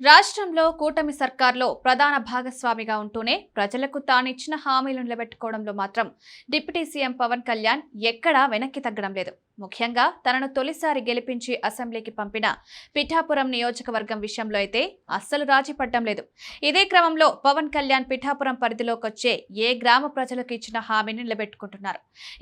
రాష్ట్రంలో కూటమి సర్కార్లో ప్రధాన భాగస్వామిగా ఉంటూనే ప్రజలకు తానిచ్చిన హామీలను నిలబెట్టుకోవడంలో మాత్రం డిప్యూటీ సీఎం పవన్ కళ్యాణ్ ఎక్కడా వెనక్కి తగ్గడం లేదు. ముఖ్యంగా తనను తొలిసారి గెలిపించి అసెంబ్లీకి పంపిన పిఠాపురం నియోజకవర్గం విషయంలో అయితే అస్సలు రాజీ పడ్డం లేదు. ఇదే క్రమంలో పవన్ కళ్యాణ్ పిఠాపురం పరిధిలోకొచ్చే ఏ గ్రామ ప్రజలకు ఇచ్చిన హామీని నిలబెట్టుకుంటున్నారు.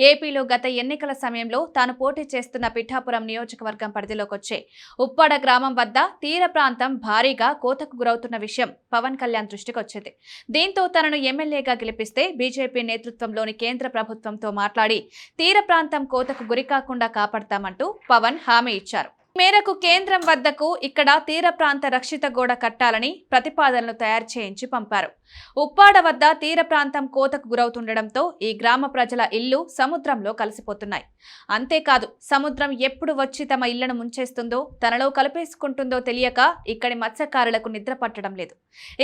ఏపీలో గత ఎన్నికల సమయంలో తాను పోటీ చేస్తున్న పిఠాపురం నియోజకవర్గం పరిధిలోకొచ్చే ఉప్పాడ గ్రామం వద్ద తీర ప్రాంతం భారీగా కోతకు గురవుతున్న విషయం పవన్ కళ్యాణ్ దృష్టికి వచ్చింది. దీంతో తనను ఎమ్మెల్యేగా గెలిపిస్తే బీజేపీ నేతృత్వంలోని కేంద్ర ప్రభుత్వంతో మాట్లాడి తీర ప్రాంతం కోతకు గురికాకుండా కాపాడతామంటూ పవన్ హామీ ఇచ్చారు. మేరకు కేంద్రం వద్దకు ఇక్కడ తీర ప్రాంత రక్షిత గోడ కట్టాలని ప్రతిపాదనలు తయారు చేయించి పంపారు. ఉప్పాడ వద్ద తీర ప్రాంతం కోతకు గురవుతుండటంతో ఈ గ్రామ ప్రజల ఇళ్లు సముద్రంలో కలిసిపోతున్నాయి. అంతేకాదు సముద్రం ఎప్పుడు వచ్చి తమ ఇళ్లను ముంచేస్తుందో తనలో కలిపేసుకుంటుందో తెలియక ఇక్కడి మత్స్యకారులకు నిద్ర పట్టడం లేదు.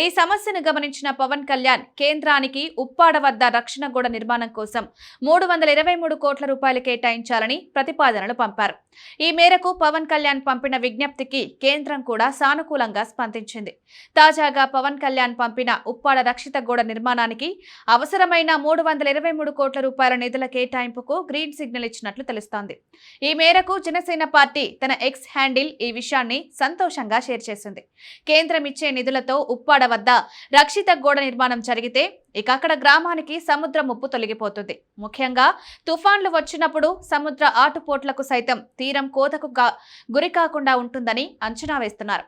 ఈ సమస్యను గమనించిన పవన్ కళ్యాణ్ కేంద్రానికి ఉప్పాడ వద్ద రక్షణ గోడ నిర్మాణం కోసం 323 కోట్ల రూపాయలు కేటాయించాలని ప్రతిపాదనలు పంపారు. ఈ మేరకు పవన్ కళ్యాణ్ పంపిన విజ్ఞప్తికి కేంద్రం కూడా సానుకూలంగా స్పందించింది. తాజాగా పవన్ కళ్యాణ్ పంపిన ఉప్పాడ రక్షిత గోడ నిర్మాణానికి అవసరమైన 323 కోట్ల రూపాయల నిధుల కేటాయింపుకు గ్రీన్ సిగ్నల్ ఇచ్చినట్లు తెలుస్తోంది. ఈ మేరకు జనసేన పార్టీ తన ఎక్స్ హ్యాండిల్ ఈ విషయాన్ని సంతోషంగా షేర్ చేసింది. కేంద్రం ఇచ్చే నిధులతో ఉప్పాడ వద్ద రక్షిత గోడ నిర్మాణం జరిగితే ఇక అక్కడ గ్రామానికి సముద్ర ముప్పు తొలగిపోతుంది. ముఖ్యంగా తుఫాన్లు వచ్చినప్పుడు సముద్ర ఆటుపోట్లకు సైతం తీరం కోతకు గురికాకుండా ఉంటుందని అంచనా వేస్తున్నారు.